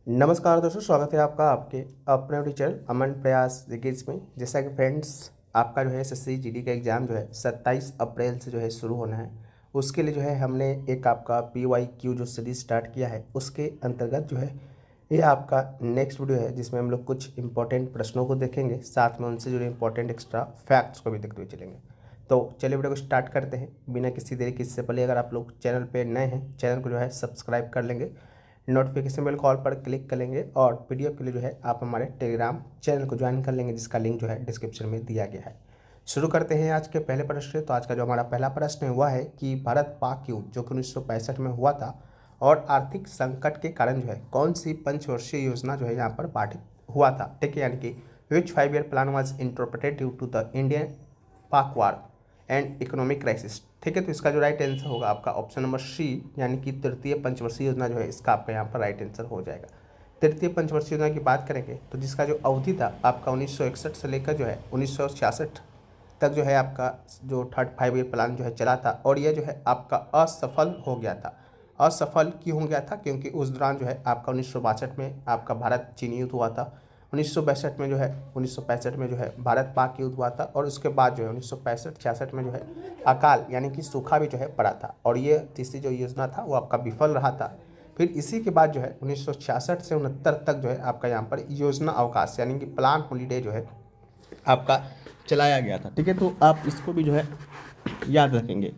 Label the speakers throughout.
Speaker 1: नमस्कार दोस्तों, स्वागत है आपका आपके अपने टीचर अमन प्रयास जिगिस में। जैसा कि फ्रेंड्स, आपका जो है एसएससी जीडी का एग्ज़ाम जो है 27 अप्रैल से जो है शुरू होना है। उसके लिए जो है हमने एक आपका PYQ जो सीरीज स्टार्ट किया है, उसके अंतर्गत जो है ये आपका नेक्स्ट वीडियो है, जिसमें हम लोग कुछ इंपॉर्टेंट प्रश्नों को देखेंगे, साथ में उनसे जुड़े इंपॉर्टेंट एक्स्ट्रा फैक्ट्स को भी देखते हुए चलेंगे। तो चलिए वीडियो को स्टार्ट करते हैं बिना किसी देरी के। इससे पहले अगर आप लोग चैनल पर नए हैं, चैनल को जो है सब्सक्राइब कर लेंगे, नोटिफिकेशन बेल कॉल पर क्लिक कर लेंगे और पीडीएफ के लिए जो है आप हमारे टेलीग्राम चैनल को ज्वाइन कर लेंगे, जिसका लिंक जो है डिस्क्रिप्शन में दिया गया है। शुरू करते हैं आज के पहले प्रश्न से। तो आज का जो हमारा पहला प्रश्न है वह है कि भारत पाक युद्ध जो कि 1965 में हुआ था और आर्थिक संकट के कारण जो है कौन सी पंचवर्षीय योजना जो है यहाँ पर पारित हुआ था। ठीक है, यानी कि which 5 year plan was interpreted due to the Indian Pak war and economic crisis. ठीक है, तो इसका जो राइट आंसर होगा आपका ऑप्शन नंबर सी, यानी कि तृतीय पंचवर्षीय योजना जो है इसका आपका यहाँ पर राइट आंसर हो जाएगा। तृतीय पंचवर्षीय योजना की बात करेंगे तो जिसका जो अवधि था आपका 1961 से लेकर जो है 1966 तक जो है आपका जो थर्ड 5 ईयर प्लान जो है चला था, और यह जो है आपका असफल हो गया था। असफल क्यों हो गया था? क्योंकि उस दौरान जो है आपका 1962 में आपका भारत चीनी युद्ध हुआ था, 1962 में जो है 1965 में जो है भारत पाक युद्ध हुआ था, और उसके बाद जो है 1965-66 में जो है अकाल यानी कि सूखा भी जो है पड़ा था, और ये तीसरी जो योजना था वो आपका विफल रहा था। फिर इसी के बाद जो है 1966 से 69 तक जो है आपका यहाँ पर योजना अवकाश यानी कि प्लान हॉलीडे जो है आपका चलाया गया था। ठीक है, तो आप इसको भी जो है याद रखेंगे।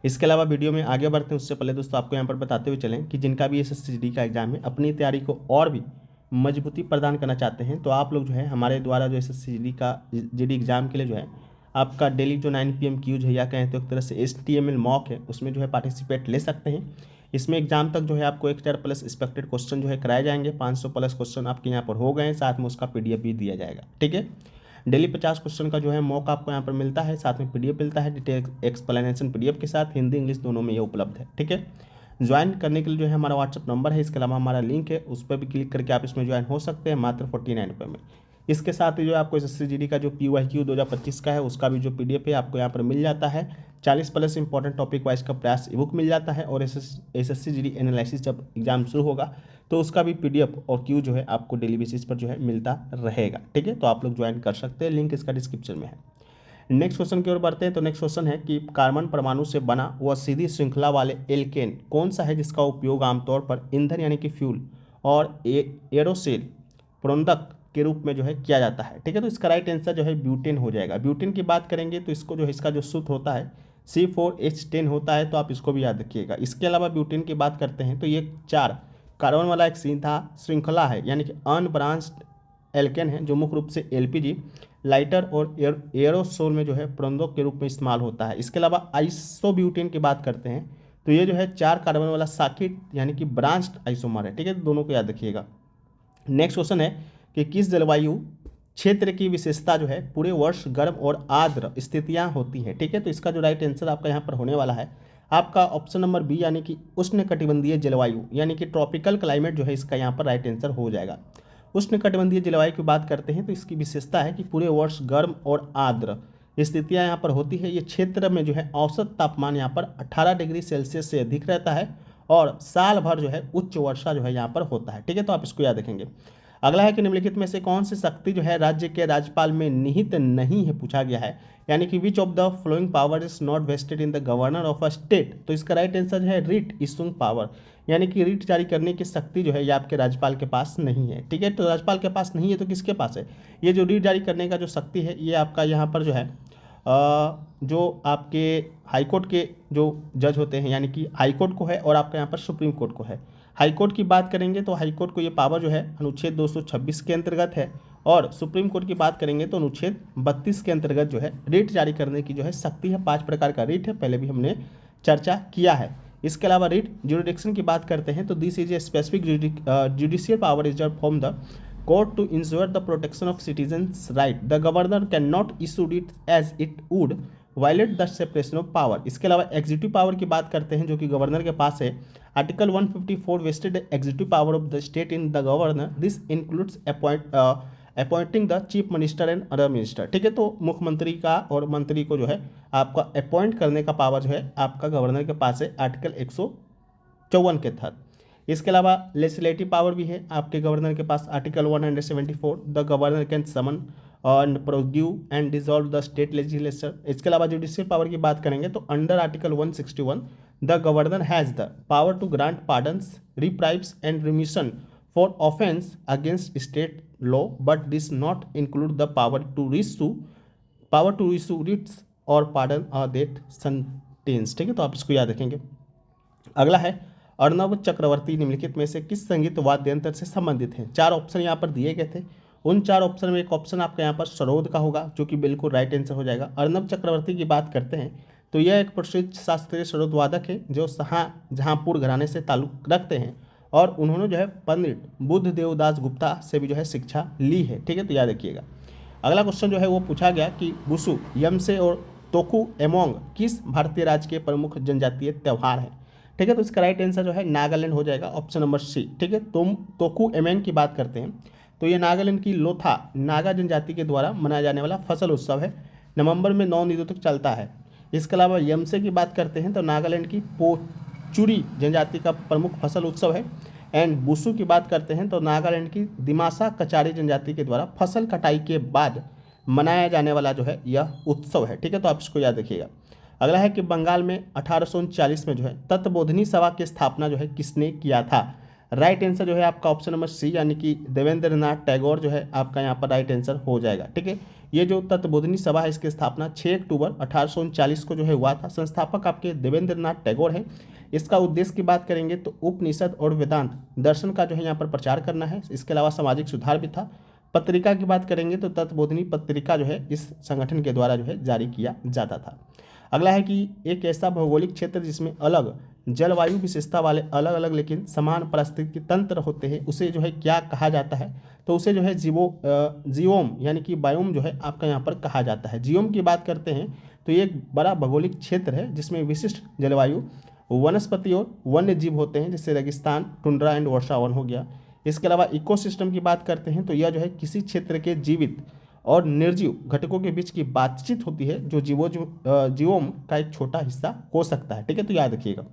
Speaker 1: इसके अलावा वीडियो में आगे बढ़ते हैं उससे पहले दोस्तों आपको यहाँ पर बताते हुए चलें कि जिनका भी एसएससी जीडी का एग्जाम है, अपनी तैयारी को और भी मजबूती प्रदान करना चाहते हैं, तो आप लोग जो है हमारे द्वारा जो एसएससी जीडी का जीडी एग्जाम के लिए जो है आपका डेली जो 9 PM क्यूज है, या कहें तो एक तरह से HTML मॉक है, उसमें जो है पार्टिसिपेट ले सकते हैं। इसमें एग्जाम तक जो है आपको 1000 प्लस एक्सपेक्टेड क्वेश्चन जो है कराए जाएंगे, 500 प्लस क्वेश्चन आपके यहाँ पर हो गए, साथ में उसका PDF भी दिया जाएगा। ठीक है, डेली 50 क्वेश्चन का जो है मॉक आपको यहाँ पर मिलता है, साथ में PDF मिलता है, डिटेल एक्सप्लेनेशन PDF के साथ, हिंदी इंग्लिश दोनों में ये उपलब्ध है। ठीक है, ज्वाइन करने के लिए जो है हमारा व्हाट्सअप नंबर है, इसके अलावा हमारा लिंक है, उस पर भी क्लिक करके आप इसमें ज्वाइन हो सकते हैं मात्र 49 रुपये में। इसके साथ ही जो आपको एसएससी जीडी का जो PYQ 2025 का है उसका भी जो PDF है आपको यहाँ पर मिल जाता है। 40 प्लस इंपॉर्टेंट टॉपिक वाइज का प्रयास ई बुक मिल जाता है, और एसएससी जीडी एनालिसिस जब एग्जाम शुरू होगा तो उसका भी PDF और क्यू जो है आपको डेली बेसिस पर जो है मिलता रहेगा। ठीक है, तो आप लोग ज्वाइन कर सकते हैं, लिंक इसका डिस्क्रिप्शन में है। नेक्स्ट क्वेश्चन की ओर बढ़ते हैं। तो नेक्स्ट क्वेश्चन है कि कार्बन परमाणु से बना वह सीधी श्रृंखला वाले एल्केन कौन सा है जिसका उपयोग आमतौर पर ईंधन यानी कि फ्यूल और एरोसेल प्रोडक्ट के रूप में जो है किया जाता है। ठीक है, तो इसका राइट आंसर जो है ब्यूटेन हो जाएगा। ब्यूटेन की बात करेंगे तो इसको जो है इसका जो सूत्र होता है C4H10 होता है, तो आप इसको भी याद रखिएगा। इसके अलावा ब्यूटेन की बात करते हैं तो ये 4 कार्बन वाला एक सीधा श्रृंखला है, यानी कि अनब्रांच्ड एल्केन है, जो मुख्य रूप से LPG लाइटर और एरोसोल में जो है प्रोडक्ट के रूप में इस्तेमाल होता है। इसके अलावा आइसोब्यूटेन की बात करते हैं तो ये जो है 4 कार्बन वाला साकिट यानी कि ब्रांच्ड आइसोमर है। ठीक है, तो दोनों को याद रखिएगा। नेक्स्ट क्वेश्चन है कि किस जलवायु क्षेत्र की विशेषता जो है पूरे वर्ष गर्म और आर्द्र स्थितियां होती हैं। ठीक है, तो इसका जो राइट आंसर आपका यहाँ पर होने वाला है आपका ऑप्शन नंबर बी, यानी कि उष्णकटिबंधीय जलवायु यानी कि ट्रॉपिकल क्लाइमेट जो है इसका यहाँ पर राइट आंसर हो जाएगा। उष्णकटिबंधीय जलवायु की बात करते हैं तो इसकी विशेषता है कि पूरे वर्ष गर्म और आर्द्र स्थितियां यहाँ पर होती है। ये क्षेत्र में जो है औसत तापमान यहाँ पर 18 डिग्री सेल्सियस से अधिक रहता है, और साल भर जो है उच्च वर्षा जो है यहाँ पर होता है। ठीक है, तो आप इसको याद रखेंगे। अगला है कि निम्नलिखित में से कौन सी शक्ति जो है राज्य के राज्यपाल में निहित नहीं है, पूछा गया है, यानी कि which of the following power is not vested in the governor of a state. तो इसका राइट आंसर जो है रिट इशूइंग पावर, यानी कि रिट जारी करने की शक्ति जो है ये आपके राज्यपाल के पास नहीं है। ठीक है, तो राज्यपाल के पास नहीं है तो किसके पास है? ये जो रिट जारी करने का जो शक्ति है ये आपका यहाँ पर जो है जो आपके हाईकोर्ट के जो जज होते हैं, यानी कि हाईकोर्ट को है, और आपका यहाँ पर सुप्रीम कोर्ट को है। हाईकोर्ट की बात करेंगे तो हाईकोर्ट को ये पावर जो है अनुच्छेद 226 के अंतर्गत है, और सुप्रीम कोर्ट की बात करेंगे तो अनुच्छेद 32 के अंतर्गत जो है रिट जारी करने की जो है शक्ति है। 5 प्रकार का रिट है, पहले भी हमने चर्चा किया है। इसके अलावा रिट ज्यूरिडिक्शन की बात करते हैं तो this is a specific judicial power is from the court to ensure the protection of citizens right. The governor can not issued it as it would violate the separation of power. इसके अलावा executive power की बात करते हैं जो कि governor के पास है। Article 154 vested executive power of the state in the governor, this includes appointing the chief minister and other minister. ठीक है, तो मुख्यमंत्री का और मंत्री को जो है आपका अपॉइंट करने का पावर जो है आपका गवर्नर के पास है आर्टिकल 154 के तहत। इसके अलावा लेजिस्लेटिव पावर भी है आपके गवर्नर के पास, article 174, the governor can summon and prorogue and dissolve the state legislature. इसके अलावा जुडिशियल पावर की बात करेंगे तो under article 161 the governor has the power to grant pardons, reprieves and remission for offence against state law, but this not include the power to issue writs और pardon a death sentence. ठीक है, तो आप इसको याद रखेंगे। अगला है अर्णव चक्रवर्ती निम्नलिखित में से किस संगीत वाद्य यंत्र से संबंधित हैं। 4 ऑप्शन यहाँ पर दिए गए थे, उन 4 ऑप्शन में एक ऑप्शन आपका यहाँ पर सरोद का होगा, जो कि बिल्कुल राइट आंसर हो जाएगा। अर्णव चक्रवर्ती की बात करते हैं तो यह एक प्रसिद्ध शास्त्रीय सरोद वादक है जो जहाँपुर घराने से ताल्लुक रखते हैं, और उन्होंने जो है पंडित बुद्ध देवदास गुप्ता से भी जो है शिक्षा ली है। ठीक है, तो याद रखिएगा। अगला क्वेश्चन जो है वो पूछा गया कि बुसु, यमसे और तोकु एमोंग किस भारतीय राज्य के प्रमुख जनजातीय त्यौहार हैं। ठीक है, तो इसका राइट आंसर जो है नागालैंड हो जाएगा, ऑप्शन नंबर सी। ठीक है, तोकु एमोंग की बात करते हैं तो ये नागालैंड की लोथा नागा जनजाति के द्वारा मनाया जाने वाला फसल उत्सव है, नवंबर में 9 दिनों तक चलता है। इसके अलावा यमसे की बात करते हैं तो नागालैंड की पोचुरी जनजाति का प्रमुख फसल उत्सव है। एंड बुसु की बात करते हैं तो नागालैंड की दिमासा कचारी जनजाति के द्वारा फसल कटाई के बाद मनाया जाने वाला जो है यह उत्सव है। ठीक है, तो आप इसको याद रखिएगा। अगला है कि बंगाल में 1839 में जो है तत्वबोधिनी सभा की स्थापना जो है किसने किया था। राइट आंसर जो है आपका ऑप्शन नंबर सी, यानी कि देवेंद्र नाथ टैगोर जो है आपका यहाँ पर राइट आंसर हो जाएगा। ठीक है, ये जो तत्वबोधिनी सभा है इसकी स्थापना 6 अक्टूबर 1839 को जो है हुआ था। संस्थापक आपके देवेंद्र नाथ टैगोर हैं। इसका उद्देश्य की बात करेंगे तो उपनिषद और वेदांत दर्शन का जो है यहाँ पर प्रचार करना है। इसके अलावा सामाजिक सुधार भी था। पत्रिका की बात करेंगे तो तत्वबोधिनी पत्रिका जो है इस संगठन के द्वारा जो है जारी किया जाता था। अगला है कि एक ऐसा भौगोलिक क्षेत्र जिसमें अलग जलवायु विशेषता वाले अलग अलग लेकिन समान पारिस्थितिकी तंत्र होते हैं, उसे जो है क्या कहा जाता है, तो उसे जो है जियोम यानी कि बायोम जो है आपका यहाँ पर कहा जाता है। जियोम की बात करते हैं तो ये एक बड़ा भौगोलिक क्षेत्र है जिसमें विशिष्ट जलवायु, वनस्पति और वन्य जीव होते हैं, जैसे रेगिस्तान, टुंड्रा एंड वर्षावन हो गया। इसके अलावा इकोसिस्टम की बात करते हैं तो यह जो है किसी क्षेत्र के जीवित और निर्जीव घटकों के बीच की बातचीत होती है जो जीवोम का एक छोटा हिस्सा हो सकता है। ठीक है, तो याद रखिएगा।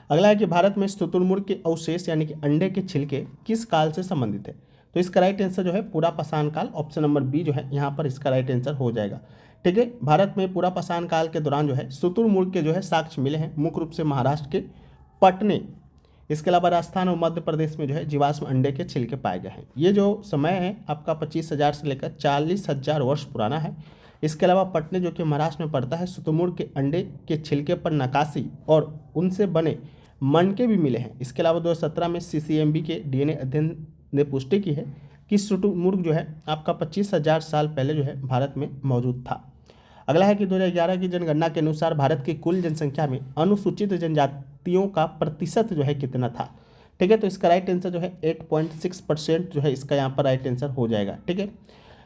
Speaker 1: अगला है कि भारत में शुतुरमुर्ग के अवशेष यानी कि अंडे के छिलके किस काल से संबंधित है, तो इसका राइट आंसर जो है पूरा पाषाण काल, ऑप्शन नंबर बी जो है यहाँ पर इसका राइट आंसर हो जाएगा। ठीक है, भारत में पूरा पाषाण काल के दौरान जो है शुतुरमुर्ग के जो है साक्ष्य मिले हैं, मुख्य रूप से महाराष्ट्र के पटने, इसके अलावा राजस्थान और मध्य प्रदेश में जो है जीवाश्म अंडे के छिलके पाए गए हैं। ये जो समय है आपका 25,000 से लेकर 40,000 वर्ष पुराना है। इसके अलावा पटने जो कि महाराष्ट्र में पड़ता है, शुतुरमुर्ग के अंडे के छिलके पर नक्काशी और उनसे बने मनके भी मिले हैं। इसके अलावा 2017 में CCMB के DNA अध्ययन ने पुष्टि की है कि शुतुरमुर्ग जो है आपका 25,000 साल पहले जो है भारत में मौजूद था। अगला है कि 2011 की जनगणना के अनुसार भारत की कुल जनसंख्या में अनुसूचित जनजातियों का प्रतिशत जो है कितना था। ठीक है, तो इसका राइट आंसर जो है 8.6% जो है इसका यहाँ पर राइट आंसर हो जाएगा। ठीक है,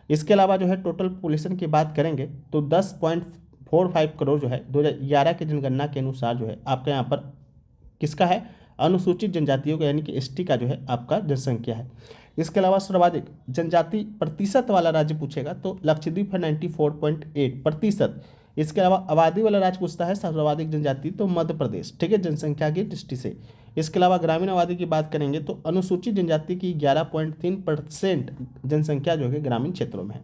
Speaker 1: इसके अलावा जो है टोटल पॉपुलेशन की बात करेंगे तो 10.45 करोड़ जो है 2011 की जनगणना के अनुसार जो है आपका यहाँ पर किसका है, अनुसूचित जनजातियों का यानी कि ST का जो है आपका जनसंख्या है। इसके अलावा सर्वाधिक जनजाति प्रतिशत वाला राज्य पूछेगा तो लक्षद्वीप है 94.8%। इसके अलावा आबादी वाला राज्य पूछता है सर्वाधिक जनजाति तो मध्य प्रदेश। ठीक है, जनसंख्या की दृष्टि से। इसके अलावा ग्रामीण आबादी की बात करेंगे तो अनुसूचित जनजाति की 11.3% जनसंख्या जो है ग्रामीण क्षेत्रों में है।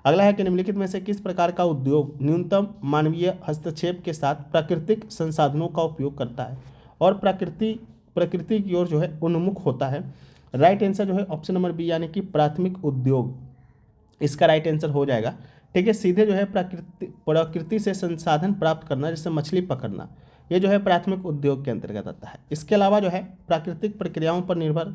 Speaker 1: अगला है कि निम्नलिखित में से किस प्रकार का उद्योग न्यूनतम मानवीय हस्तक्षेप के साथ प्राकृतिक संसाधनों का उपयोग करता है और प्रकृति की ओर जो है उन्मुख होता है। राइट आंसर जो है ऑप्शन नंबर बी यानी कि प्राथमिक उद्योग, इसका राइट आंसर हो जाएगा। ठीक है, सीधे जो है प्रकृति से संसाधन प्राप्त करना, जैसे मछली पकड़ना, ये जो है प्राथमिक उद्योग के अंतर्गत आता है। इसके अलावा जो है प्राकृतिक प्रक्रियाओं पर निर्भर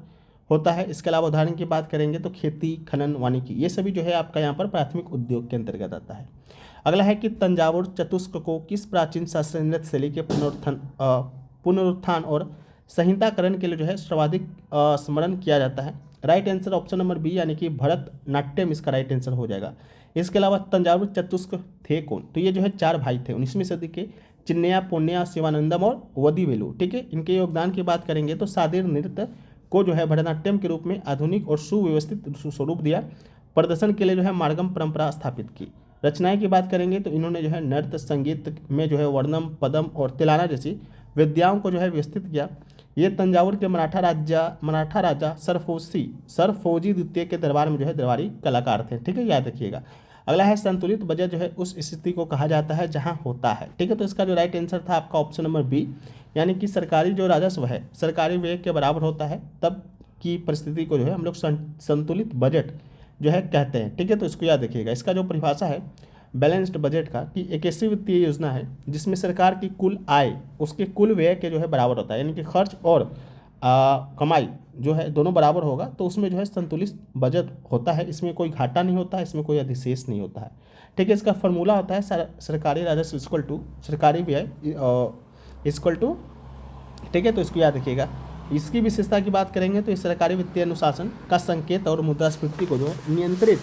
Speaker 1: होता है। इसके अलावा उदाहरण की बात करेंगे तो खेती, खनन, वानिकी, ये सभी जो है आपका यहाँ पर प्राथमिक उद्योग के अंतर्गत आता है। अगला है कि तंजावुर चतुष्क को किस प्राचीन शास्त्रीय नृत्य शैली के पुनरुत्थान और संहिताकरण के लिए जो है सर्वाधिक स्मरण किया जाता है। Right answer option number B यानी कि भरतनाट्यम इसका राइट आंसर हो जाएगा। इसके अलावा तंजावुर चतुष्क थे कौन, तो ये जो है 4 भाई थे 19वीं सदी के, चिन्नया, पोन्या, शिवानंदम और वदिवेलु। ठीक है, इनके योगदान की बात करेंगे तो सादीर नृत्य को जो है भरतनाट्यम के रूप में आधुनिक और सुव्यवस्थित स्वरूप दिया, प्रदर्शन के लिए जो है मार्गम परंपरा स्थापित की। रचनाएं की बात करेंगे तो इन्होंने जो है नृत्य संगीत में जो है वर्णम, पदम और तिलाना जैसी विद्याओं को जो है व्यवस्थित किया। ये तंजावुर के मराठा राजा सरफोजी द्वितीय के दरबार में जो है दरबारी कलाकार थे। ठीक है, याद रखिएगा। अगला है संतुलित बजट जो है उस स्थिति को कहा जाता है जहां होता है। ठीक है, तो इसका जो राइट आंसर था आपका ऑप्शन नंबर बी, यानी कि सरकारी जो राजस्व है सरकारी व्यय के बराबर होता है तब की परिस्थिति को जो है हम लोग संतुलित बजट जो है कहते हैं। ठीक है, तो इसको याद रखिएगा। इसका जो परिभाषा है बैलेंस्ड बजट का कि एक ऐसी वित्तीय योजना है जिसमें सरकार की कुल आय उसके कुल व्यय के जो है बराबर होता है, यानी कि खर्च और कमाई जो है दोनों बराबर होगा, तो उसमें जो है संतुलित बजट होता है। इसमें कोई घाटा नहीं होता है, इसमें कोई अधिशेष नहीं होता है। ठीक है, इसका फॉर्मूला होता है सरकारी राजस्व इक्वल टू सरकारी व्यय इक्वल टू। ठीक है, तो इसको याद रखिएगा। इसकी विशेषता की बात करेंगे तो इस सरकारी वित्तीय अनुशासन का संकेत और मुद्रास्फीति को जो नियंत्रित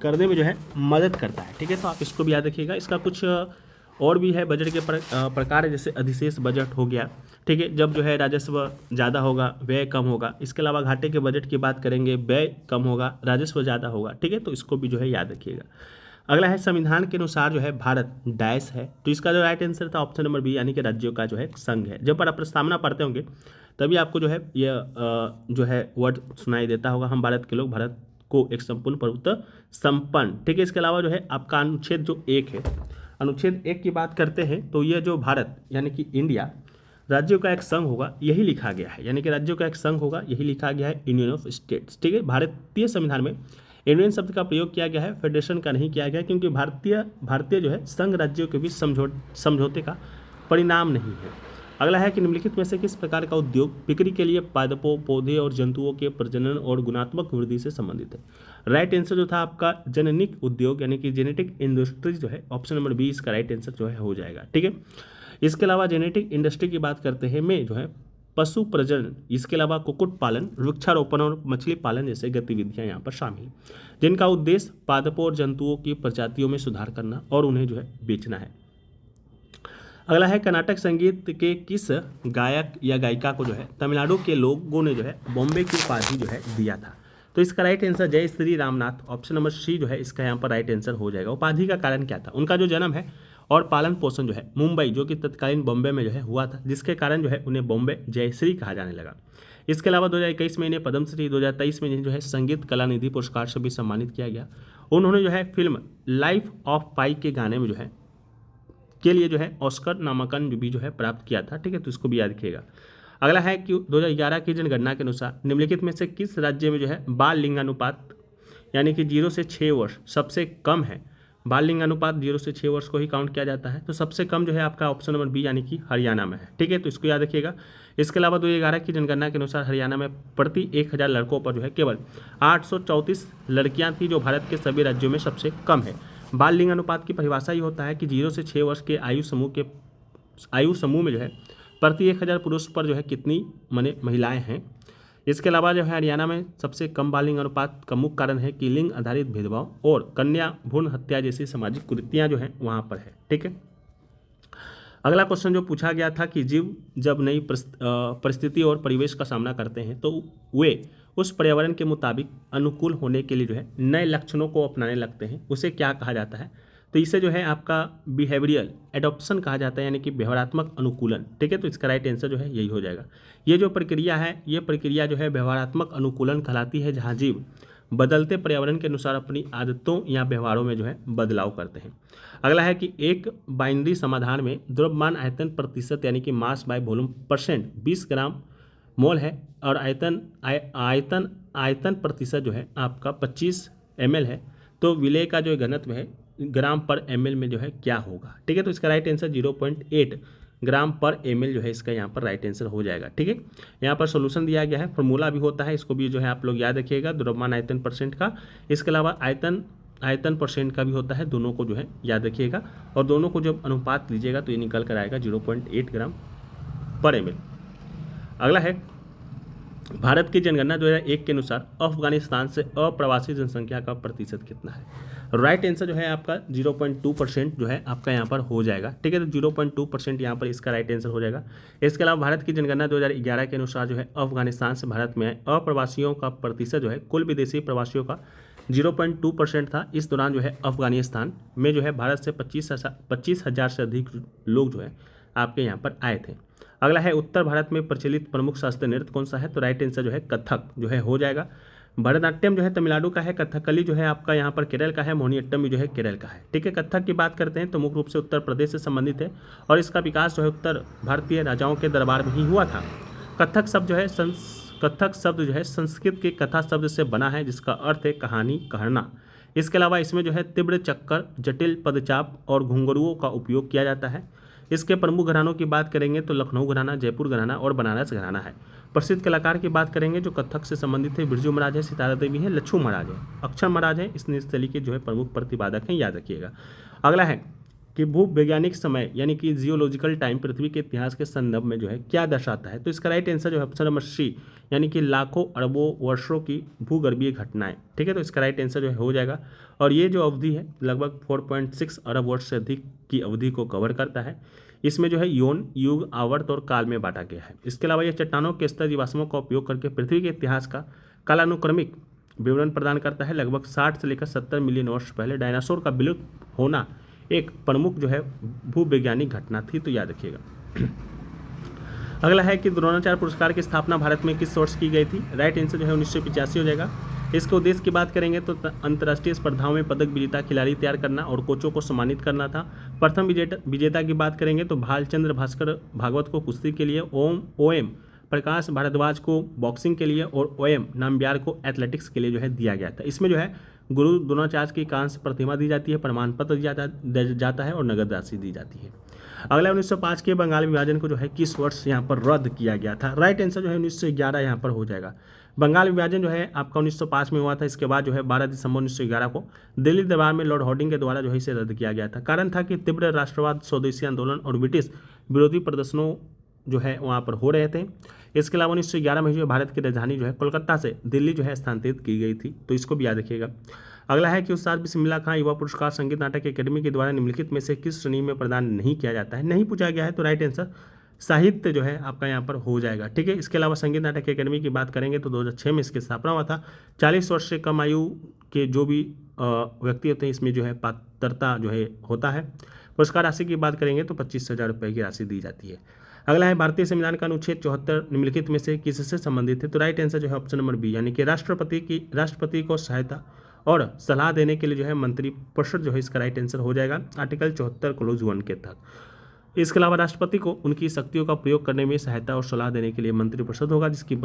Speaker 1: करने में जो है मदद करता है। ठीक है, तो आप इसको भी याद रखिएगा। इसका कुछ और भी है बजट के प्रकार है, जैसे अधिशेष बजट हो गया। ठीक है, जब जो है राजस्व ज़्यादा होगा व्यय कम होगा। इसके अलावा घाटे के बजट की बात करेंगे, व्यय कम होगा राजस्व ज़्यादा होगा। ठीक है, तो इसको भी जो है याद रखिएगा। अगला है संविधान के अनुसार जो है भारत डैश है, तो इसका जो राइट आंसर था ऑप्शन नंबर बी, यानी कि राज्यों का जो है संघ है। जब आप प्रस्तावना पढ़ते होंगे तभी आपको जो है ये जो है वर्ड सुनाई देता होगा, हम भारत के लोग, भारत को एक संपूर्ण प्रभुत्व संपन्न। ठीक है, इसके अलावा जो है आपका अनुच्छेद जो 1 है, अनुच्छेद 1 की बात करते हैं तो ये जो भारत यानी कि इंडिया राज्यों का एक संघ होगा, यही लिखा गया है, यानी कि राज्यों का एक संघ होगा, यही लिखा गया है यूनियन ऑफ स्टेट्स। ठीक है, भारतीय संविधान में इंडियन शब्द का प्रयोग किया गया है, फेडरेशन का नहीं किया गया, क्योंकि भारतीय जो है संघ राज्यों के बीच समझौते का परिणाम नहीं है। अगला है कि निम्नलिखित में से किस प्रकार का उद्योग बिक्री के लिए पादपों, पौधे और जंतुओं के प्रजनन और गुणात्मक वृद्धि से संबंधित है। राइट आंसर जो था आपका जननिक उद्योग, यानी कि जेनेटिक इंडस्ट्रीज जो है ऑप्शन नंबर बी इसका राइट आंसर जो है हो जाएगा। ठीक है, इसके अलावा जेनेटिक इंडस्ट्री की बात करते हैं में जो है पशु प्रजनन, इसके अलावा कुक्कुट पालन, वृक्षारोपण और मछली पालन जैसे गतिविधियां यहाँ पर शामिल हैं, जिनका उद्देश्य पादपों और जंतुओं की प्रजातियों में सुधार करना और उन्हें जो है बेचना है। अगला है कर्नाटक संगीत के किस गायक या गायिका को जो है तमिलनाडु के लोगों ने जो है बॉम्बे की उपाधि जो है दिया था। तो इसका right answer Jay Shri Ramnath, option number C जो है इसका यहाँ पर राइट आंसर हो जाएगा। उपाधि का कारण क्या था? उनका जो जन्म है और पालन पोषण जो है मुंबई जो कि तत्कालीन बॉम्बे में जो है हुआ था, जिसके कारण जो है उन्हें बॉम्बे जयश्री कहा जाने लगा। इसके अलावा 2021 में इन्हें पद्मश्री, 2023 में जो है संगीत कला निधि पुरस्कार से भी सम्मानित किया गया। उन्होंने जो है फिल्म लाइफ ऑफ पाई के गाने में जो है के लिए जो है ऑस्कर नामांकन भी जो है प्राप्त किया था। ठीक है, तो इसको भी याद रखिएगा। अगला है कि 2011 की जनगणना के अनुसार निम्नलिखित में से किस राज्य में जो है बाल लिंगानुपात यानी कि 0 से 6 वर्ष सबसे कम है? बाल लिंगानुपात 0 से 6 वर्ष को ही काउंट किया जाता है, तो सबसे कम जो है आपका ऑप्शन नंबर बी यानी कि हरियाणा में है। ठीक है, तो इसको याद रखिएगा। इसके अलावा 2011 की जनगणना के अनुसार हरियाणा में प्रति 1000 लड़कों पर जो है केवल 834 लड़कियां थी, जो भारत के सभी राज्यों में सबसे कम है। बाल लिंग अनुपात की परिभाषा ही होता है कि 0 से 6 वर्ष के आयु समूह में जो है प्रति 1000 पुरुष पर जो है कितनी महिलाएं हैं। इसके अलावा जो है हरियाणा में सबसे कम बाल लिंग अनुपात का मुख्य कारण है कि लिंग आधारित भेदभाव और कन्या भ्रूण हत्या जैसी सामाजिक कुरीतियां जो हैं वहाँ पर है। ठीक है, अगला क्वेश्चन जो पूछा गया था कि जीव जब नई परिस्थिति और परिवेश का सामना करते हैं तो वे उस पर्यावरण के मुताबिक अनुकूल होने के लिए जो है नए लक्षणों को अपनाने लगते हैं, उसे क्या कहा जाता है? तो इसे जो है आपका बिहेवियरल एडॉप्शन कहा जाता है, यानी कि व्यवहारात्मक अनुकूलन। ठीक है, तो इसका राइट आंसर जो है यही हो जाएगा। ये जो प्रक्रिया है, ये प्रक्रिया जो है व्यवहारात्मक अनुकूलन कहलाती है, जहाँ जीव बदलते पर्यावरण के अनुसार अपनी आदतों या व्यवहारों में जो है बदलाव करते हैं। अगला है कि एक बाइनरी समाधान में द्रव्यमान आयतन प्रतिशत यानी कि मास बाय वॉल्यूम परसेंट 20 ग्राम मोल है और आयतन प्रतिशत जो है आपका 25 ml है, तो विलेय का जो घनत्व है ग्राम पर ml में जो है क्या होगा? ठीक है, तो इसका राइट आंसर 0.8 ग्राम पर ml जो है इसका यहाँ पर राइट आंसर हो जाएगा। ठीक है, यहाँ पर सोल्यूशन दिया गया है, फॉर्मूला भी होता है, इसको भी जो है आप लोग याद रखिएगा, द्रव्यमान आयतन परसेंट का। इसके अलावा आयतन परसेंट का भी होता है, दोनों को जो है याद रखिएगा और दोनों को जब अनुपात लीजिएगा तो ये निकल कर आएगा 0.8 ग्राम पर ml। अगला है भारत की जनगणना 2001 के अनुसार अफगानिस्तान से अप्रवासी जनसंख्या का प्रतिशत कितना है? राइट आंसर जो है आपका 0.2% जो है आपका यहाँ पर हो जाएगा। ठीक है, तो 0.2% यहाँ पर इसका राइट आंसर हो जाएगा। इसके अलावा भारत की जनगणना 2011 के अनुसार जो है अफगानिस्तान से भारत में अप्रवासियों का प्रतिशत जो है कुल विदेशी प्रवासियों का 0.2% था। इस दौरान जो है अफगानिस्तान में जो है भारत से 25,000 से अधिक लोग जो है आपके यहाँ पर आए थे।
Speaker 2: अगला है उत्तर भारत में प्रचलित प्रमुख शास्त्रीय नृत्य कौन सा है, तो राइट आंसर जो है कथक जो है हो जाएगा। भरतनाट्यम जो है तमिलनाडु का है, कथकली जो है आपका यहाँ पर केरल का है, मोहिनीअट्टम भी जो है केरल का है। ठीक है, कथक की बात करते हैं तो मुख्य रूप से उत्तर प्रदेश से संबंधित है और इसका विकास जो है उत्तर भारतीय राजाओं के दरबार में ही हुआ था। कथक शब्द जो है संस्कृत के कथा शब्द से बना है जिसका अर्थ है कहानी कहना। इसके अलावा इसमें जो है तीव्र चक्कर, जटिल पदचाप और घुंघरुओं का उपयोग किया जाता है। इसके प्रमुख घरानों की बात करेंगे तो लखनऊ घराना, जयपुर घराना और बनारस घराना है। प्रसिद्ध कलाकार की बात करेंगे जो कथक से संबंधित है, बिरजू महाराज है, सितारा देवी है, लच्छू महाराज है, अक्षर महाराज है, इस नृत्य शैली के जो है प्रमुख प्रतिपादक हैं, याद रखिएगा। अगला है कि भूवैज्ञानिक समय यानी कि जियोलॉजिकल टाइम पृथ्वी के इतिहास के संदर्भ में जो है क्या दर्शाता है, तो इसका राइट आंसर जो है ऑप्शन नंबर सी यानी कि लाखों अरबों वर्षों की भूगर्भीय घटनाएं। ठीक है, तो इसका राइट आंसर जो है हो जाएगा और ये जो अवधि है लगभग 4.6 अरब वर्ष से अधिक की अवधि को कवर करता है। इसमें जो है यौन, युग, आवर्त और काल में बांटा गया है। इसके अलावा यह चट्टानों के स्तर जीवाश्मों का उपयोग करके पृथ्वी के इतिहास का कालानुक्रमिक विवरण प्रदान करता है। लगभग 60 से लेकर 70 मिलियन वर्ष पहले डायनासोर का विलुप्त होना एक प्रमुख जो है भूवैज्ञानिक घटना थी, तो याद रखिएगा। अगला है कि द्रोणाचार्य पुरस्कार की स्थापना भारत में किस वर्ष की गई थी, राइट आंसर जो है 1985 हो जाएगा। इसके उद्देश्य की बात करेंगे तो अंतर्राष्ट्रीय स्पर्धाओं में पदक विजेता खिलाड़ी तैयार करना और कोचों को सम्मानित करना था। प्रथम विजेता की बात करेंगे तो भालचंद्र भास्कर भागवत को कुश्ती के लिए, ओएम प्रकाश भारद्वाज को बॉक्सिंग के लिए और ओएम नाम्बियार को एथलेटिक्स के लिए जो है दिया गया था। इसमें जो है गुरु द्रोणाचार्य की कांस्य प्रतिमा दी जाती है, प्रमाण पत्र दिया जाता है और नगद राशि दी जाती है। अगला 1905 के बंगाल विभाजन को जो है किस वर्ष यहाँ पर रद्द किया गया था, राइट आंसर जो है 1911 यहाँ पर हो जाएगा। बंगाल विभाजन जो है आपका 1905 में हुआ था। इसके बाद जो है 12 दिसंबर 1911 को दिल्ली दरबार में लॉर्ड हॉर्डिंग के द्वारा जो है इसे रद्द किया गया था। कारण था कि तीव्र राष्ट्रवाद, स्वदेशी आंदोलन और ब्रिटिश विरोधी प्रदर्शनों जो है वहाँ पर हो रहे थे। इसके अलावा 1911 में जो है भारत की राजधानी जो है कोलकाता से दिल्ली जो है स्थानांतरित की गई थी, तो इसको भी याद रखिएगा। अगला है कि उस्ताद बिस्मिल्लाह खां युवा पुरस्कार संगीत नाटक अकेडमी के द्वारा निम्नलिखित में से किस श्रेणी में प्रदान नहीं किया जाता है, नहीं पूछा गया है, तो राइट आंसर साहित्य जो है आपका यहाँ पर हो जाएगा। ठीक है, इसके अलावा संगीत नाटक अकेडमी की बात करेंगे तो 2006 में इसकी स्थापना हुआ था। 40 वर्ष से कम आयु के जो भी व्यक्ति होते हैं इसमें जो है पात्रता जो है होता है। पुरस्कार राशि की बात करेंगे तो 25,000 रुपये की राशि दी जाती है। अगला है भारतीय संविधान का अनुच्छेद 74 निम्नलिखित में से किससे संबंधित है, तो राइट आंसर जो है ऑप्शन नंबर बी यानी कि राष्ट्रपति को सहायता और सलाह देने के लिए जो है मंत्रिपरिषद जो है इसका राइट आंसर हो जाएगा आर्टिकल 74 क्लोज 1 के तहत। इसके अलावा राष्ट्रपति को उनकी शक्तियों का प्रयोग करने में सहायता और सलाह देने के लिए मंत्रिपरिषद होगा जिसका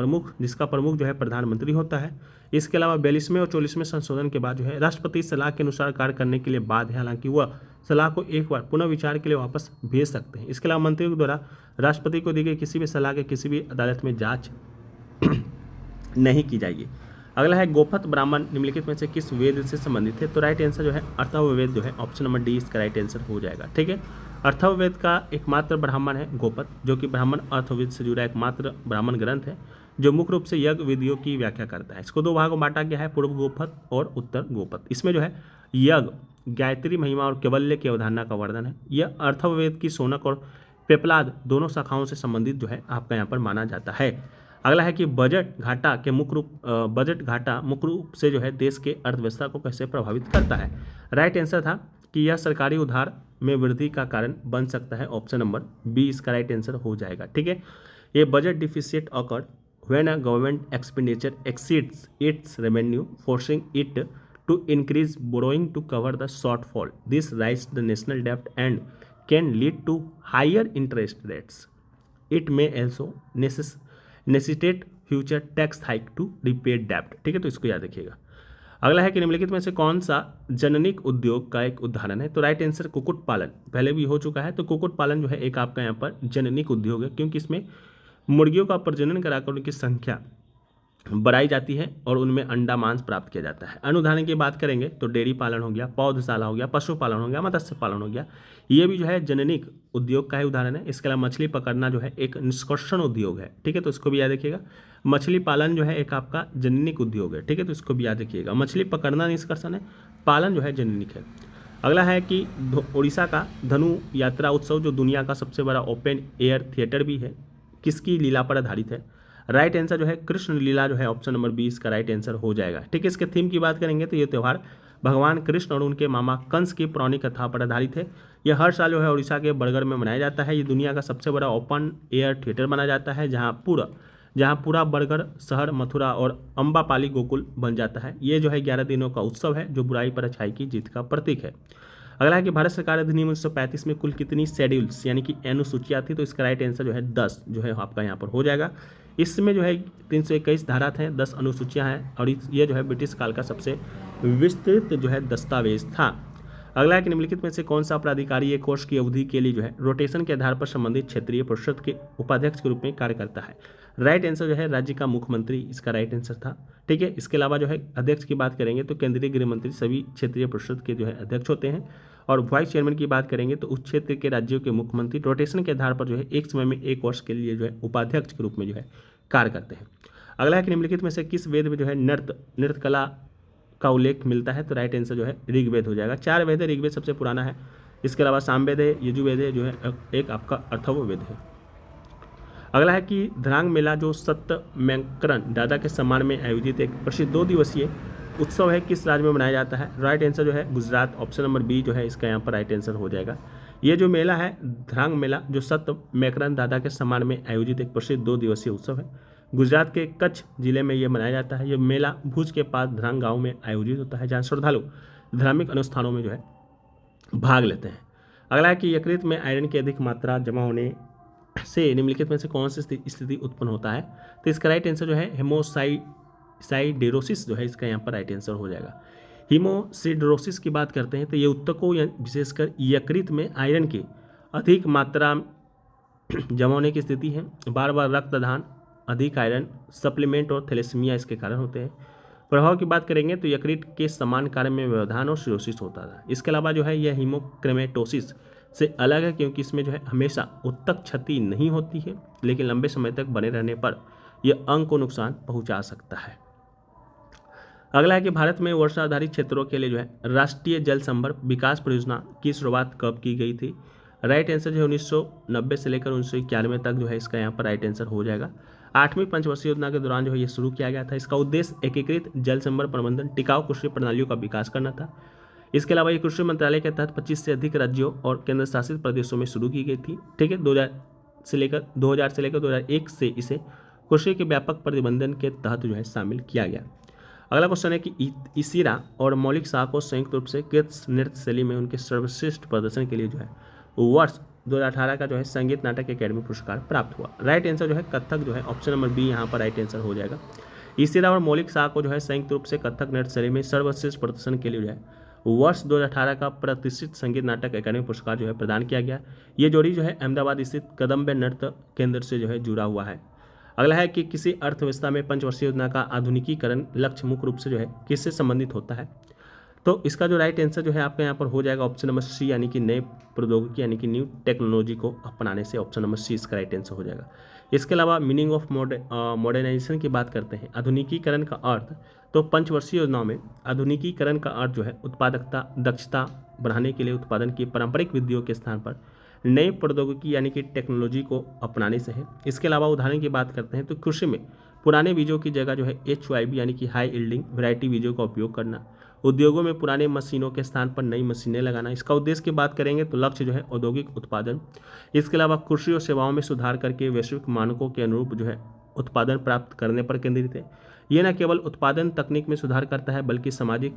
Speaker 2: प्रमुख जो है प्रधानमंत्री होता है। इसके अलावा 42वें और 44वें संशोधन के बाद जो है राष्ट्रपति सलाह के अनुसार कार्य करने के लिए बाध्य है, हालांकि वह सलाह को एक बार पुनः विचार के लिए वापस भेज सकते हैं। इसके अलावा मंत्रियों द्वारा राष्ट्रपति को दी गई किसी भी सलाह के किसी भी अदालत में जांच नहीं की जाएगी। अगला है गोपथ ब्राह्मण निम्नलिखित में से किस वेद से संबंधित है, तो राइट आंसर जो है अथर्ववेद जो है ऑप्शन नंबर डी इसका राइट आंसर हो जाएगा। ठीक है, अथर्ववेद का एकमात्र ब्राह्मण है गोपथ, जो कि ब्राह्मण अथर्ववेद से जुड़ा एकमात्र ब्राह्मण ग्रंथ है जो मुख्य रूप से यज्ञ विधियों की व्याख्या करता है। इसको दो भागों में बांटा गया है, पूर्व गोपथ और उत्तर गोपथ। इसमें जो है यज्ञ, गायत्री महिमा और कैवल्य की अवधारणा का वर्णन है। यह अथर्ववेद की शौनक और पेपलाद दोनों शाखाओं से संबंधित जो है आपका यहाँ पर माना जाता है। अगला है कि बजट घाटा मुख्य रूप से जो है देश के अर्थव्यवस्था को कैसे प्रभावित करता है, राइट आंसर था कि यह सरकारी उधार में वृद्धि का कारण बन सकता है, ऑप्शन नंबर बी इसका राइट आंसर हो जाएगा। ठीक है, ये budget deficit awkward when a government expenditure exceeds its revenue forcing it to increase borrowing to cover the shortfall. This rise the national डेब्ट and can lead to hire interest rates. It may also नेसेसिटेट future tax hike to repay डेब्ट। ठीक है, तो इसको याद रखिएगा। अगला है कि निम्नलिखित में से कौन सा जननिक उद्योग का एक उदाहरण है, तो राइट आंसर कुक्कुट पालन, पहले भी हो चुका है। तो कुक्कुट पालन जो है एक आपका यहाँ पर जननिक उद्योग है, क्योंकि इसमें मुर्गियों का प्रजनन कराकर उनकी संख्या बढ़ाई जाती है और उनमें अंडा मांस प्राप्त किया जाता है। अनुदान की बात करेंगे तो डेयरी पालन हो गया, पौधशाला हो गया, पशुपालन हो गया, मत्स्य पालन हो गया, ये भी जो है जननिक उद्योग का ही उदाहरण है। इसके अलावा मछली पकड़ना जो है एक निष्कर्षण उद्योग है। ठीक है, तो इसको भी याद रखिएगा। मछली पालन जो है एक आपका जननिक उद्योग है। ठीक है, तो इसको भी याद रखिएगा। मछली पकड़ना निष्कर्षण है, पालन जो है जननिक है। अगला है कि उड़ीसा का धनु यात्रा उत्सव जो दुनिया का सबसे बड़ा ओपन एयर थिएटर भी है, किसकी लीला पर आधारित है, राइट आंसर जो है कृष्ण लीला जो है ऑप्शन नंबर 20 का राइट आंसर हो जाएगा। ठीक है, इसके थीम की बात करेंगे तो ये त्यौहार भगवान कृष्ण और उनके मामा कंस की पौराणिक कथा पर आधारित है। यह हर साल जो है उड़ीसा के बरगढ़ में मनाया जाता है। ये दुनिया का सबसे बड़ा ओपन एयर थिएटर माना जाता है, जहाँ पूरा बरगढ़ शहर मथुरा और अम्बापाली गोकुल बन जाता है। ये जो है 11 दिनों का उत्सव है जो बुराई पर अच्छाई की जीत का प्रतीक है। अगला है कि भारत सरकार अधिनियम 1935 में कुल कितनी शेड्यूल्स यानी कि अनुसूचियाँ थी, तो इसका राइट आंसर जो है 10 जो है आपका यहाँ पर हो जाएगा। इसमें जो है 321 धारा हैं, 10 अनुसूचियाँ हैं और ये जो है ब्रिटिश काल का सबसे विस्तृत जो है दस्तावेज था। अगला है कि निम्नलिखित में से कौन सा प्राधिकारी एक कोर्स की अवधि के लिए जो है रोटेशन के आधार पर संबंधित क्षेत्रीय परिषद के उपाध्यक्ष के रूप में कार्य करता है। राइट आंसर जो है राज्य का मुख्यमंत्री इसका राइट आंसर था। ठीक है, इसके अलावा जो है अध्यक्ष की बात करेंगे तो केंद्रीय गृह मंत्री सभी क्षेत्रीय परिषद के जो है अध्यक्ष होते हैं। और वाइस चेयरमैन की बात करेंगे तो उस क्षेत्र के राज्यों के मुख्यमंत्री रोटेशन के आधार पर जो है एक समय में एक वर्ष के लिए जो है उपाध्यक्ष के रूप में जो है कार्य करते हैं। अगला है कि निम्नलिखित में से किस वेद में जो है नृत्य कला का उल्लेख मिलता है, तो राइट आंसर जो है ऋग्वेद हो जाएगा। 4 वेद है, ऋग्वेद सबसे पुराना है। इसके अलावा सामवेद है, यजुर्वेद है, जो है एक आपका अथर्ववेद है। अगला है कि ध्रांग मेला जो सत्यमेकरन दादा के सम्मान में आयोजित एक प्रसिद्ध 2 दिवसीय उत्सव है, किस राज्य में मनाया जाता है? राइट आंसर जो है गुजरात, ऑप्शन नंबर बी जो है इसका यहाँ पर राइट आंसर हो जाएगा। ये जो मेला है ध्रांग मेला जो सत्यमेकरन दादा के सम्मान में आयोजित एक प्रसिद्ध 2 दिवसीय उत्सव है, गुजरात के कच्छ जिले में ये मनाया जाता है। ये मेला भुज के पास ध्रांग गांव में आयोजित होता है, जहाँ श्रद्धालु धार्मिक अनुष्ठानों में जो है भाग लेते हैं। अगला है कि यकृत में आयरन की अधिक मात्रा जमा होने से निम्नलिखित में से कौन सी स्थिति उत्पन्न होता है, तो इसका राइट आंसर जो है हेमोसाइडरोसिस जो है इसका यहाँ पर राइट आंसर हो जाएगा। हीमोसिडरोसिस की बात करते हैं तो ये उत्तकों या विशेषकर यकृत में आयरन की अधिक मात्रा जमा होने की स्थिति है। बार बार रक्तदान, अधिक आयरन सप्लीमेंट और थैलेसीमिया इसके कारण होते हैं। प्रभाव की बात करेंगे तो यकृत के समान कार्य में व्यवधान और सिरोसिस होता था। इसके अलावा जो है यह हीमोक्रेमेटोसिस से अलग है क्योंकि इसमें जो है हमेशा उत्तक क्षति नहीं होती है, लेकिन लंबे समय तक बने रहने पर यह अंग को नुकसान पहुंचा सकता है। अगला है कि भारत में वर्षा आधारित क्षेत्रों के लिए जो है राष्ट्रीय जल संभर विकास परियोजना की शुरुआत कब की गई थी? राइट आंसर जो है 1990 से लेकर 1991 तक जो है इसका यहाँ पर राइट आंसर हो जाएगा। 8वीं पंचवर्षीय योजना के दौरान जो है ये शुरू किया गया था। इसका उद्देश्य एकीकृत जल संभर प्रबंधन, टिकाऊ कृषि प्रणालियों का विकास करना था। इसके अलावा ये कृषि मंत्रालय के तहत 25 से अधिक राज्यों और केंद्र शासित प्रदेशों में शुरू की गई थी। ठीक है, 2000 से लेकर 2001 से इसे कृषि के व्यापक प्रतिबंधन के तहत जो है शामिल किया गया। अगला क्वेश्चन है कि इसिरा और मौलिक शाह को संयुक्त रूप से किस नृत्य शैली में उनके सर्वश्रेष्ठ प्रदर्शन के लिए जो है वर्ष 2018 का जो है संगीत नाटक अकेडमी पुरस्कार प्राप्त हुआ? राइट आंसर जो है कथक जो है ऑप्शन नंबर बी यहाँ पर राइट आंसर हो जाएगा। इसिरा और मौलिक शाह को जो है संयुक्त रूप से कथक नृत्य शैली में सर्वश्रेष्ठ प्रदर्शन के लिए जो है वर्ष 2018 का प्रतिष्ठित संगीत नाटक अकादमी पुरस्कार जो है प्रदान किया गया। ये जोड़ी जो है अहमदाबाद स्थित कदम्बे नृत्य केंद्र से जो है जुड़ा हुआ है। अगला है कि किसी अर्थव्यवस्था में पंचवर्षीय योजना का आधुनिकीकरण लक्ष्य मुख्य रूप से जो है किससे संबंधित होता है? तो इसका जो राइट आंसर जो है आपका यहाँ पर हो जाएगा ऑप्शन नंबर सी, यानी कि नए प्रौद्योगिकी यानी कि न्यू टेक्नोलॉजी को अपनाने से ऑप्शन नंबर सी इसका राइट आंसर हो जाएगा। इसके अलावा मीनिंग ऑफ मॉडर्नाइजेशन की बात करते हैं, आधुनिकीकरण का अर्थ, तो पंचवर्षीय योजनाओं में आधुनिकीकरण का अर्थ जो है उत्पादकता, दक्षता बढ़ाने के लिए उत्पादन की पारंपरिक विधियों के स्थान पर नई प्रौद्योगिकी यानी कि टेक्नोलॉजी को अपनाने से है। इसके अलावा उदाहरण की बात करते हैं तो कृषि में पुराने बीजों की जगह जो है HYB यानी कि हाई यील्डिंग वैरायटी बीजों का उपयोग करना, उद्योगों में पुराने मशीनों के स्थान पर नई मशीनें लगाना। इसका उद्देश्य की बात करेंगे तो लक्ष्य जो है औद्योगिक उत्पादन। इसके अलावा कृषि और सेवाओं में सुधार करके वैश्विक मानकों के अनुरूप जो है उत्पादन प्राप्त करने पर केंद्रित है। ये न केवल उत्पादन तकनीक में सुधार करता है बल्कि सामाजिक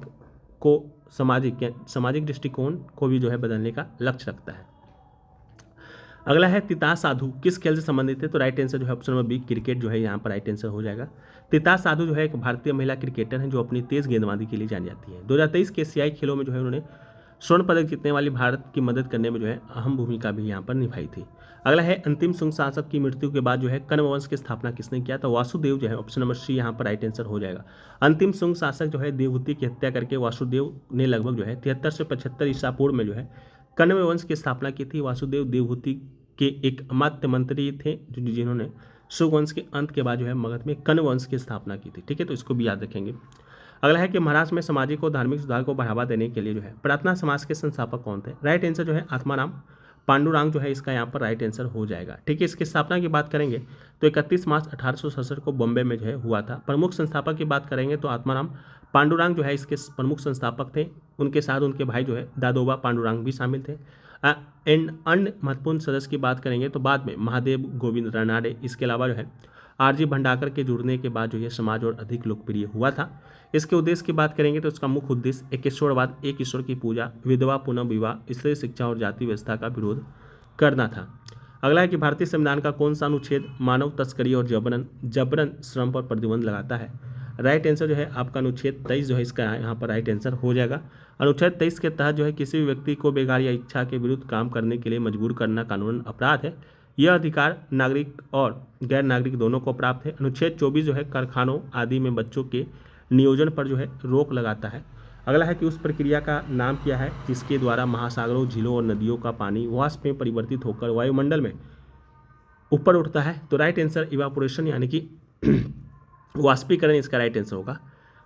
Speaker 2: दृष्टिकोण को भी जो है बदलने का लक्ष्य रखता है। अगला है तितास साधु किस खेल से संबंधित है? तो राइट आंसर जो है ऑप्शन नंबर बी क्रिकेट जो है यहाँ पर राइट आंसर हो जाएगा। तितास साधु जो है एक भारतीय महिला क्रिकेटर है जो अपनी तेज गेंदबाजी के लिए जानी जाती है। 2023 के एशियाई खेलों में जो है उन्होंने स्वर्ण पदक जीतने वाली भारत की मदद करने में जो है अहम भूमिका भी यहाँ पर निभाई थी। अगला है अंतिम सुंग शासक की मृत्यु के बाद जो है कण्व वंश की स्थापना किसने किया? तो वासुदेव जो है ऑप्शन नंबर सी यहाँ पर राइट आंसर हो जाएगा। अंतिम सुंग शासक जो है देवहूति की हत्या करके वासुदेव ने लगभग जो है 73 से 75 ईसा पूर्व में जो है कण्व वंश की स्थापना की थी। वासुदेव देवहूति के एक अमात्य मंत्री थे जिन्होंने सुंग वंश के अंत के बाद जो है मगध में कण्व वंश की स्थापना की थी। ठीक है, तो इसको भी याद रखेंगे। अगला है कि महाराष्ट्र में सामाजिक और धार्मिक सुधार को बढ़ावा देने के लिए जो है प्रार्थना समाज के संस्थापक कौन थे? राइट आंसर जो है आत्माराम पांडुरंग जो है इसका यहाँ पर राइट आंसर हो जाएगा। ठीक है, इसकी स्थापना की बात करेंगे तो 31 मार्च 1867 को बॉम्बे में जो है हुआ था। प्रमुख संस्थापक की बात करेंगे तो आत्माराम पांडुरंग जो है इसके प्रमुख संस्थापक थे। उनके साथ उनके भाई जो है दादोबा पांडुरंग भी शामिल थे। एंड अन्य महत्वपूर्ण सदस्य की बात करेंगे तो बाद में महादेव गोविंद रानाडे, इसके अलावा जो है आरजी भंडाकर के जुड़ने के बाद जो ये समाज और अधिक लोकप्रिय हुआ था। इसके उद्देश्य की बात करेंगे तो इसका मुख्य उद्देश्य एक ईश्वरवाद, एक ईश्वर की पूजा, विधवा पुनः विवाह, स्त्री शिक्षा और जाति व्यवस्था का विरोध करना था। अगला है कि भारतीय संविधान का कौन सा अनुच्छेद मानव तस्करी और जबरन श्रम पर प्रतिबंध लगाता है? राइट आंसर जो है आपका अनुच्छेद 23 जो है इसका यहाँ पर राइट आंसर हो जाएगा। अनुच्छेद 23 के तहत जो है किसी भी व्यक्ति को बेगार या इच्छा के विरुद्ध काम करने के लिए मजबूर करना कानूनन अपराध है। यह अधिकार नागरिक और गैर नागरिक दोनों को प्राप्त है। अनुच्छेद 24 जो है कारखानों आदि में बच्चों के नियोजन पर जो है रोक लगाता है। अगला है कि उस प्रक्रिया का नाम क्या है जिसके द्वारा महासागरों, झीलों और नदियों का पानी वाष्प में परिवर्तित होकर वायुमंडल में ऊपर उठता है? तो राइट आंसर इवापोरेशन यानी कि वाष्पीकरण इसका राइट आंसर होगा।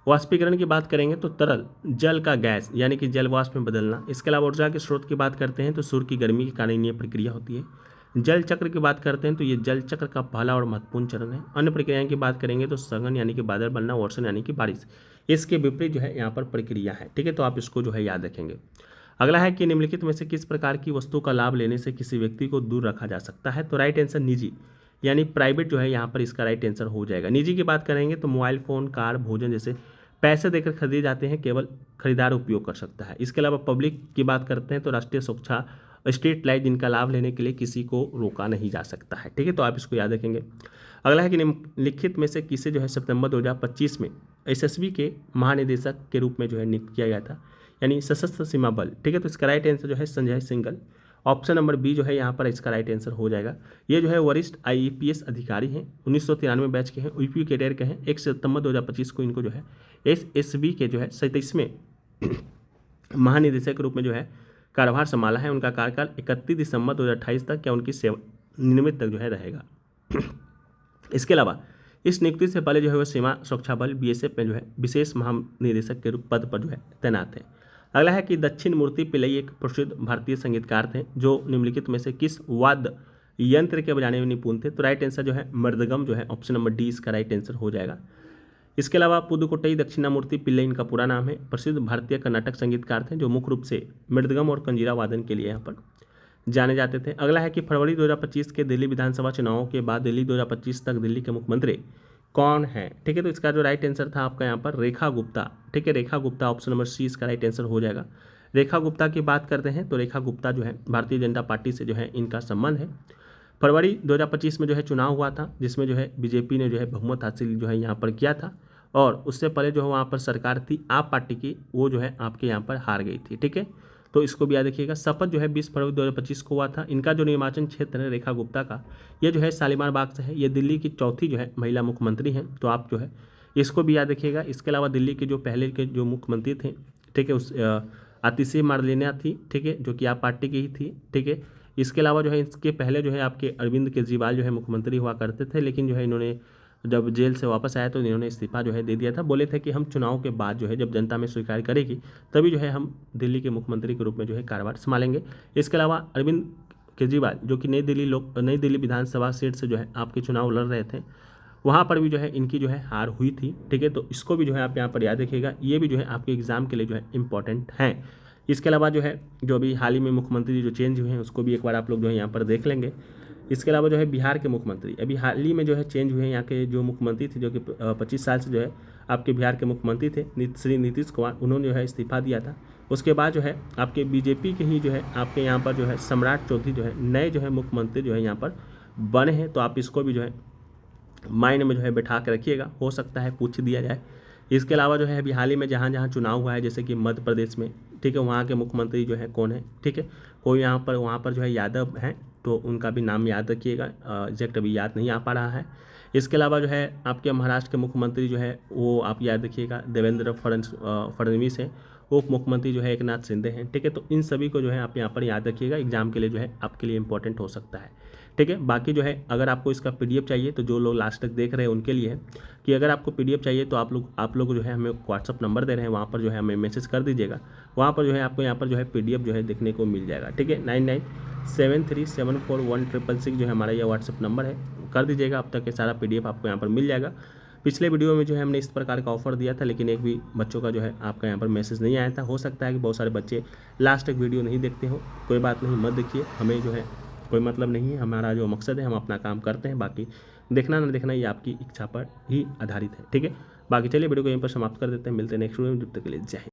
Speaker 2: वाष्पीकरण की बात करेंगे तो तरल जल का गैस यानी कि जल वाष्प में बदलना। इसके अलावा ऊर्जा के स्रोत की बात करते हैं तो सूर्य की गर्मी के कारण ये प्रक्रिया होती है। जल चक्र की बात करते हैं तो ये जल चक्र का पहला और महत्वपूर्ण चरण है। अन्य प्रक्रियाएं की बात करेंगे तो सघन यानी कि बादल बनना, वर्षण यानी कि बारिश, इसके विपरीत जो है यहाँ पर प्रक्रिया है। ठीक है, तो आप इसको जो है याद रखेंगे। अगला है कि निम्नलिखित में से किस प्रकार की वस्तु का लाभ लेने से किसी व्यक्ति को दूर रखा जा सकता है? तो राइट आंसर निजी यानी प्राइवेट जो है यहाँ पर इसका राइट आंसर हो जाएगा। निजी की बात करेंगे तो मोबाइल फ़ोन, कार, भोजन जैसे पैसे देकर खरीदे जाते हैं, केवल खरीदार उपयोग कर सकता है। इसके अलावा पब्लिक की बात करते हैं तो राष्ट्रीय सुरक्षा, स्ट्रीट लाइट जिनका लाभ लेने के लिए किसी को रोका नहीं जा सकता है। ठीक है, तो आप इसको याद रखेंगे। अगला है कि निम्नलिखित में से किसे जो है सितंबर 2025 में एसएसबी के महानिदेशक के रूप में जो है नियुक्त किया गया था, यानी सशस्त्र सीमा बल। ठीक है, तो इसका राइट आंसर जो है Sanjay Singhal. Option number B जो है यहाँ पर इसका राइट आंसर हो जाएगा। ये जो है वरिष्ठ आईपीएस अधिकारी हैं, 1993 बैच के हैं, यूपी कैडर के हैं। 1 सितंबर 2025 को इनको जो है एसएसबी के जो है 37वें महानिदेशक के रूप में जो है कार्यभार संभाला है। उनका कार्यकाल 31 दिसंबर 2028 तक या उनकी सेवानिवृत्ति तक जो है रहेगा। इसके अलावा इस नियुक्ति से पहले जो है वो सीमा सुरक्षा बल बीएसएफ में जो है विशेष महानिदेशक के पद पर जो है तैनात है। अगला है कि दक्षिण मूर्ति पिल्लई एक प्रसिद्ध भारतीय संगीतकार थे जो निम्नलिखित में से किस वाद्य यंत्र के बजाने में निपुण थे? तो राइट आंसर जो है मृदगम जो है ऑप्शन नंबर डी इसका राइट आंसर हो जाएगा। इसके अलावा पुदुकोट्टई दक्षिणामूर्ति पिल्लई इनका पूरा नाम है। प्रसिद्ध भारतीय कर्नाटक संगीतकार थे जो मुख्य रूप से मृदगम और कंजीरा वादन के लिए यहाँ पर जाने जाते थे। अगला है कि फरवरी 2025 के दिल्ली विधानसभा चुनावों के बाद दिल्ली 2025 तक दिल्ली के मुख्यमंत्री कौन है? ठीक है, तो इसका जो राइट आंसर था आपका यहाँ पर रेखा गुप्ता। ठीक है, रेखा गुप्ता ऑप्शन नंबर सी इसका राइट आंसर हो जाएगा। रेखा गुप्ता की बात करते हैं तो रेखा गुप्ता जो है भारतीय जनता पार्टी से जो है इनका संबंध है। फरवरी 2025 में जो है चुनाव हुआ था जिसमें जो है बीजेपी ने जो है बहुमत हासिल जो है यहाँ पर किया था और उससे पहले जो है वहाँ पर सरकार थी आप पार्टी की, वो जो है आपके यहाँ पर हार गई थी। ठीक है, तो इसको भी याद रखिएगा। शपथ जो है 20 फरवरी 2025 को हुआ था। इनका जो निर्वाचन क्षेत्र है रेखा गुप्ता का, ये जो है शालीमार बाग से है। ये दिल्ली की चौथी जो है महिला मुख्यमंत्री हैं, तो आप जो है इसको भी याद रखिएगा। इसके अलावा दिल्ली के जो पहले के जो मुख्यमंत्री थे, ठीक है, उस आतिशी मार्लेना थी, ठीक है, जो कि आप पार्टी की ही थी। ठीक है, इसके अलावा जो है इसके पहले जो है आपके अरविंद केजरीवाल जो है मुख्यमंत्री हुआ करते थे, लेकिन जो है इन्होंने जब जेल से वापस आया तो इन्होंने इस्तीफा जो है दे दिया था। बोले थे कि हम चुनाव के बाद जो है जब जनता में स्वीकार करेगी तभी जो है हम दिल्ली के मुख्यमंत्री के रूप में जो है कार्यभार संभालेंगे। इसके अलावा अरविंद केजरीवाल जो कि नई दिल्ली विधानसभा सीट से जो है आपके चुनाव लड़ रहे थे, वहाँ पर भी जो है इनकी जो है हार हुई थी। ठीक है, तो इसको भी जो है आप यहाँ पर याद रखिएगा। ये भी जो है आपके एग्जाम के लिए जो है इंपॉर्टेंट हैं। इसके अलावा जो है जो अभी हाल ही में मुख्यमंत्री जो चेंज हुए हैं उसको भी एक बार आप लोग जो है यहाँ पर देख लेंगे। इसके अलावा जो है बिहार के मुख्यमंत्री अभी हाल ही में जो है चेंज हुए हैं। यहाँ के जो मुख्यमंत्री थे जो कि 25 साल से जो है आपके बिहार के मुख्यमंत्री थे श्री नीतीश कुमार, उन्होंने जो है इस्तीफा दिया था। उसके बाद जो है आपके बीजेपी के ही जो है आपके यहाँ पर जो है सम्राट चौधरी जो है नए जो है मुख्यमंत्री जो है यहाँ पर बने हैं, तो आप इसको भी जो है माइंड में जो है बैठा के रखिएगा, हो सकता है पूछ दिया जाए। इसके अलावा जो है अभी हाल ही में जहाँ जहाँ चुनाव हुआ है जैसे कि मध्य प्रदेश में, ठीक है, वहाँ के मुख्यमंत्री जो है कौन है? ठीक है, कोई वहाँ पर जो है यादव हैं, तो उनका भी नाम याद रखिएगा, एग्जैक्ट अभी याद नहीं आ पा रहा है। इसके अलावा जो है आपके महाराष्ट्र के मुख्यमंत्री जो है वो आप याद रखिएगा देवेंद्र फडणवीस हैं। उप मुख्यमंत्री जो है एकनाथ शिंदे हैं। ठीक है, तो इन सभी को जो है आप यहाँ पर याद रखिएगा, एग्जाम के लिए जो है आपके लिए इंपॉर्टेंट हो सकता है। ठीक है। बाकी जो है अगर आपको इसका PDF चाहिए तो जो लोग लास्ट तक देख रहे हैं उनके लिए है कि अगर आपको PDF चाहिए तो आप लोग जो है हमें व्हाट्सअप नंबर दे रहे हैं, वहाँ पर जो है हमें मैसेज कर दीजिएगा। वहाँ पर जो है आपको यहाँ पर जो है PDF जो है देखने को मिल जाएगा। ठीक है, 9973741666 जो है हमारा ये व्हाट्सअप नंबर है, कर दीजिएगा। अब तक के सारा PDF आपको यहाँ पर मिल जाएगा। पिछले वीडियो में जो है हमने इस प्रकार का ऑफर दिया था, लेकिन एक भी बच्चों का जो है आपका यहाँ पर मैसेज नहीं आया था। हो सकता है कि बहुत सारे बच्चे लास्ट तक वीडियो नहीं देखते हो, कोई बात नहीं, मत देखिए, हमें जो है कोई मतलब नहीं है। हमारा जो मकसद है हम अपना काम करते हैं, बाकी देखना ना देखना ये आपकी इच्छा पर ही आधारित है। ठीक है, बाकी चलिए वीडियो को यहीं पर समाप्त कर देते हैं। मिलते हैं नेक्स्ट वीडियो में, जब तक के लिए जय हिंद।